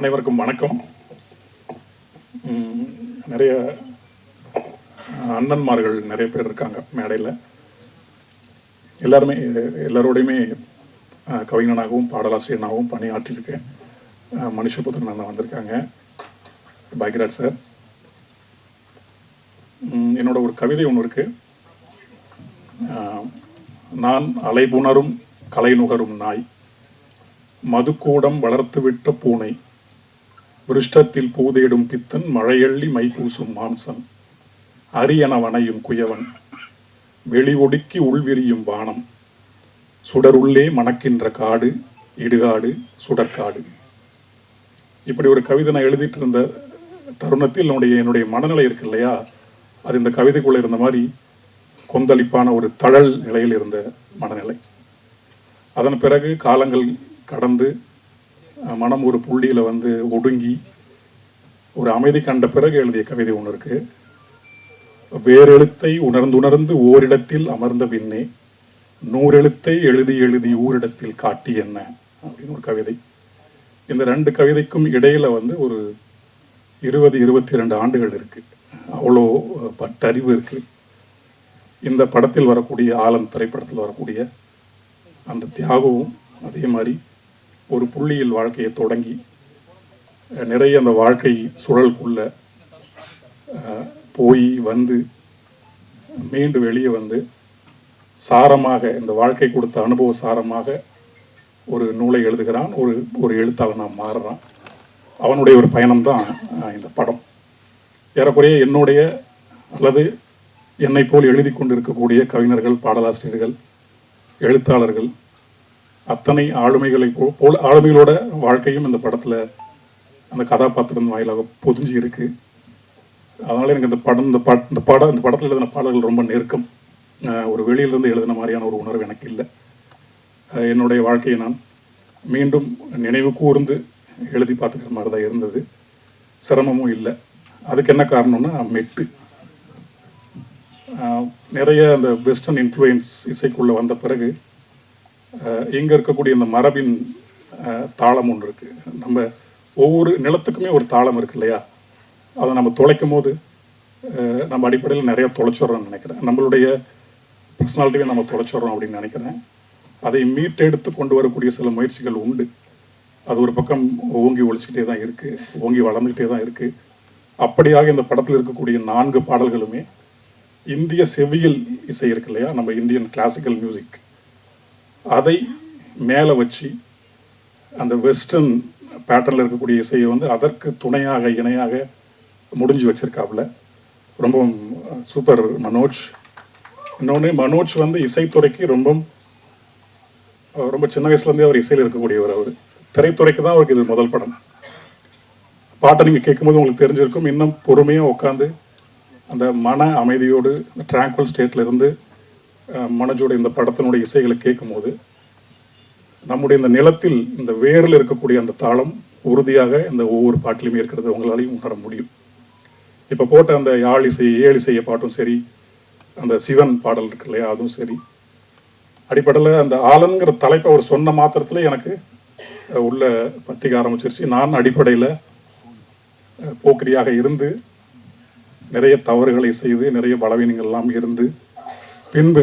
அனைவருக்கும் வணக்கம். நிறைய அண்ணன்மார்கள் நிறைய பேர் இருக்காங்க மேடையில். எல்லாரோடையுமே கவிஞனாகவும் பாடலாசிரியனாகவும் பணியாற்றியிருக்கேன். மனுஷபுத்திரன் அண்ணன் வந்திருக்காங்க, பாக்யராஜ் சார். என்னோட ஒரு கவிதை ஒன்று இருக்கு. நான் அலைபுணரும் கலை நுகரும் நாய், மதுக்கூடம் வளர்த்துவிட்ட பூனை, விருஷ்டத்தில் பூதேடும் பித்தன், மழையள்ளி மைப்பூசும் மாம்சன், அரியன வனையும் குயவன், வெளி ஒடுக்கி உள்விரியும் வானம், சுடருள்ளே மணக்கின்ற காடு, இடுகாடு சுடற்காடு. இப்படி ஒரு கவிதை நான் எழுதிட்டு இருந்த தருணத்தில் என்னுடைய மனநிலை இருக்கு இல்லையா, அது இந்த கவிதைக்குள்ள இருந்த மாதிரி கொந்தளிப்பான ஒரு தழல் நிலையில் இருந்த மனநிலை. அதன் பிறகு காலங்கள் கடந்து மனம் ஒரு புள்ளியில் ஒடுங்கி ஒரு அமைதி கண்ட பிறகு எழுதிய கவிதை ஒன்று இருக்கு. வேறெழுத்தை உணர்ந்துணர்ந்து ஓரிடத்தில் அமர்ந்த பின்னே நூறெழுத்தை எழுதி எழுதி ஊரிடத்தில் காட்டி என்ன அப்படின்னு ஒரு கவிதை. இந்த ரெண்டு கவிதைக்கும் இடையில ஒரு 20-22 ஆண்டுகள் இருக்கு. அவ்வளோ பட்டறிவு இருக்கு. இந்த படத்தில் வரக்கூடிய ஆலன் திரைப்படத்தில் வரக்கூடிய அந்த தியாகமும் அதே மாதிரி ஒரு புள்ளியில் வாழ்க்கையை தொடங்கி நிறைய அந்த வாழ்க்கை சுழலுக்குள்ள போய் மீண்டு வெளியே சாரமாக இந்த வாழ்க்கை கொடுத்த அனுபவ சாரமாக ஒரு நூலை எழுதுகிறான். ஒரு எழுத்தாளன் நான் மாறுறான். அவனுடைய ஒரு பயணம்தான் இந்த படம். ஏறக்குறைய என்னுடைய அல்லது என்னை போல் எழுதி கொண்டு இருக்கக்கூடிய கவிஞர்கள், பாடலாசிரியர்கள், எழுத்தாளர்கள் அத்தனை ஆளுமைகளோட வாழ்க்கையும் இந்த படத்துல அந்த கதாபாத்திரம் வாயிலாக பொதிஞ்சு இருக்கு. அதனால எனக்கு இந்த படத்தில் எழுதின பாடல்கள் ரொம்ப நெருக்கம். ஒரு வெளியிலிருந்து எழுதின மாதிரியான ஒரு உணர்வு எனக்கு இல்லை. என்னுடைய வாழ்க்கையை நான் மீண்டும் நினைவு கூர்ந்து எழுதி பார்த்துக்கிற மாதிரி தான் இருந்தது. சிரமமும் இல்லை. அதுக்கு என்ன காரணம்னா மெட்டு. நிறைய அந்த வெஸ்டர்ன் இன்ஃப்ளூயன்ஸ் இசைக்குள்ள வந்த பிறகு இங்கே இருக்கக்கூடிய இந்த மரபின் தாளம் ஒன்று இருக்கு. நம்ம ஒவ்வொரு நிலத்துக்குமே ஒரு தாளம் இருக்கு இல்லையா, அதை நம்ம தொலைக்கும் போது நம்ம அடிப்படையில் நிறைய தொலைச்சிட்றோம்னு நினைக்கிறேன். நம்மளுடைய பர்சனாலிட்டியை நம்ம தொலைச்சிட்றோம் அப்படின்னு நினைக்கிறேன். அதை மீட்டெடுத்து கொண்டு வரக்கூடிய சில முயற்சிகள் உண்டு. அது ஒரு பக்கம் ஓங்கி ஒழிச்சிக்கிட்டே தான் இருக்கு, ஓங்கி வளர்ந்துக்கிட்டே தான் இருக்கு. அப்படியாக இந்த படத்தில் இருக்கக்கூடிய 4 பாடல்களுமே இந்திய செவ்வியல் இசை இருக்கு இல்லையா, நம்ம இந்தியன் கிளாசிக்கல் மியூசிக், அதை மேலே வச்சு அந்த வெஸ்டர்ன் பேட்டர்னில் இருக்கக்கூடிய இசையை அதற்கு துணையாக இணையாக முடிஞ்சு வச்சிருக்காப்புல. ரொம்ப சூப்பர் மனோஜ். இன்னொன்று, மனோஜ் இசைத்துறைக்கு ரொம்ப சின்ன வயசுலேருந்தே அவர் இசையில் இருக்கக்கூடியவர். அவர் திரைத்துறைக்கு தான் அவருக்கு இது முதல் படம். பாட்டை நீங்கள் கேட்கும்போது உங்களுக்கு தெரிஞ்சிருக்கும். இன்னும் பொறுமையாக உட்காந்து அந்த மன அமைதியோடு அந்த ட்ராங்குவல் ஸ்டேட்ல இருந்து மனோஜோட இந்த படத்தினுடைய இசைகளை கேட்கும்போது நம்முடைய இந்த நிலத்தில் இந்த வேரில் இருக்கக்கூடிய அந்த தாளம் உறுதியாக இந்த ஒவ்வொரு பாட்டிலுமே இருக்கிறது உங்களாலையும் உணர முடியும். இப்போ போட்ட அந்த ஏழு இசைய பாட்டும் சரி, அந்த சிவன் பாடல் இருக்கு இல்லையா, அதுவும் சரி. அடிப்படையில் அந்த ஆலன்கிற தலைப்பை அவர் சொன்ன மாத்திரத்துல எனக்கு உள்ள பத்திக்க ஆரம்பிச்சிருச்சு. நான் அடிப்படையில் போக்கிரியாக இருந்து நிறைய தவறுகளை செய்து நிறைய பலவீனங்கள் எல்லாம் இருந்து பின்பு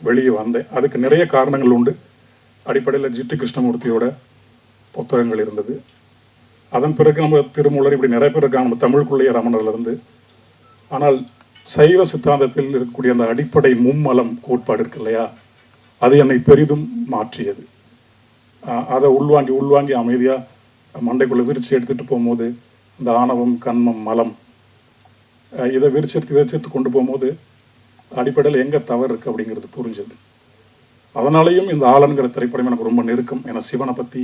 வெளியே வந்தேன். அதுக்கு நிறைய காரணங்கள் உண்டு. அடிப்படையில் ஜிட்டு கிருஷ்ணமூர்த்தியோட புத்தகங்கள் இருந்தது. அதன் பிறகு நம்ம திருமூலர், இப்படி நிறைய பேர் இருக்காங்க நம்ம தமிழுக்குள்ளேயே ரமணர்லேருந்து. ஆனால் சைவ சித்தாந்தத்தில் இருக்கக்கூடிய அந்த அடிப்படை மும்மலம் கோட்பாடு இருக்கு இல்லையா, அது என்னை பெரிதும் மாற்றியது. அதை உள்வாங்கி அமைதியாக மண்டைக்குள்ளே விரிச்சு எடுத்துகிட்டு போகும்போது இந்த ஆணவம், கண்மம், மலம் இதை விரிச்செடுத்து கொண்டு போகும்போது அடிப்படையில் எங்கே தவறு இருக்குது அப்படிங்கிறது புரிஞ்சது. அதனாலேயும் இந்த ஆலன்கிற திரைப்படம் எனக்கு ரொம்ப நெருக்கம். ஏன்னா சிவனை பற்றி,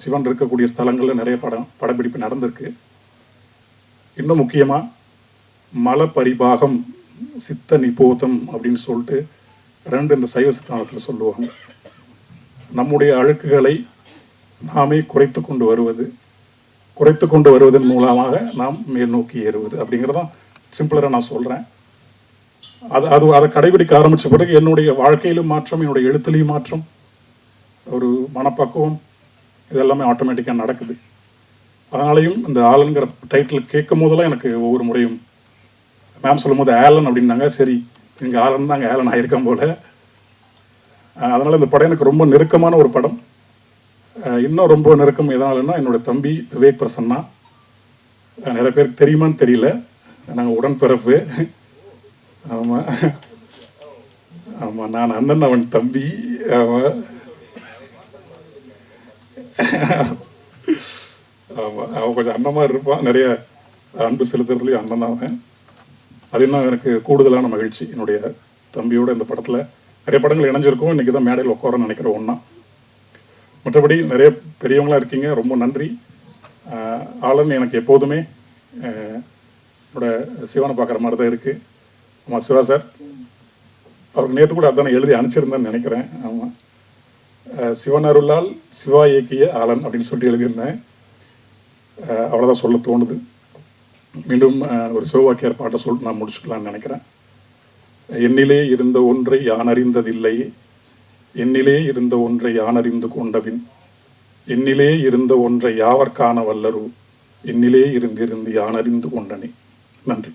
சிவன் இருக்கக்கூடிய ஸ்தலங்களில் நிறைய படப்பிடிப்பு நடந்திருக்கு. இன்னும் முக்கியமாக மல பரிபாகம், சித்த நிபோதம் அப்படின்னு சொல்லிட்டு 2 இந்த சைவ சித்தாந்தத்தில் சொல்லுவாங்க. நம்முடைய அழுக்குகளை நாமே குறைத்து கொண்டு வருவதன் மூலமாக நாம் மேல் நோக்கி ஏறுவது அப்படிங்கிறதான் சிம்பிளராக நான் சொல்கிறேன். அதை கடைபிடிக்க ஆரம்பித்த பிறகு என்னுடைய வாழ்க்கையிலும் மாற்றம், என்னுடைய எழுத்துலையும் மாற்றம், ஒரு மனப்பக்குவம், இதெல்லாமே ஆட்டோமேட்டிக்காக நடக்குது. அதனாலையும் இந்த ஆலன்கிற டைட்டில் கேட்கும் போதெல்லாம் எனக்கு ஒவ்வொரு முறையும் மேம் சொல்லும் போது ஆலன் அப்படின்னாங்க, சரி இங்கே ஆலன் தான் அங்கே ஆலன் ஆகியிருக்கேன் போல. அதனால் இந்த படம் எனக்கு ரொம்ப நெருக்கமான ஒரு படம். இன்னும் ரொம்ப நெருக்கம் எதனாலன்னா என்னோட தம்பி விவேக் பிரசன்னா. நிறைய பேருக்கு தெரியுமான்னு தெரியல, நாங்கள் உடன்பிறப்பு. ஆமாம் ஆமாம், நான் அண்ணன், அவன் தம்பி. ஆமாம் ஆமாம், அவன் கொஞ்சம் அண்ணமாக இருப்பான், நிறைய அன்பு செலுத்துறதுலையும் அண்ணன் தான் அவன். அது இன்னும் எனக்கு கூடுதலான மகிழ்ச்சி. என்னுடைய தம்பியோட இந்த படத்தில் நிறைய படங்கள் இணைஞ்சிருக்கும், இன்றைக்கி தான் மேடையில் உட்காரன்னு நினைக்கிறேன் ஒன்றா. மற்றபடி நிறைய பெரியவங்களாக இருக்கீங்க, ரொம்ப நன்றி. ஆலன் எனக்கு எப்போதுமே என்னோட சிவனை பார்க்குற மாதிரி தான் இருக்குது. ஆமாம் சிவா சார், அவருக்கு நேற்று கூட அதான் எழுதி அனுப்பிச்சிருந்தேன்னு நினைக்கிறேன். ஆமாம், சிவன் அருளால் சிவா இயக்கிய ஆலன் அப்படின்னு சொல்லிட்டு எழுதியிருந்தேன். அவ்வளோதான் சொல்ல தோணுது. மீண்டும் ஒரு சிவவாக்கியார் பாட்டை நான் முடிச்சுக்கலான்னு நினைக்கிறேன். என்னிலே இருந்த ஒன்றை யான் அறிந்ததில்லையே, என்னிலே இருந்த ஒன்றை யான் அறிந்து கொண்டபின், என்னிலே இருந்த ஒன்றை யாவர் காண வல்லரோ, என்னிலே இருந்து யான் அறிந்து கொண்டனே. நன்றி.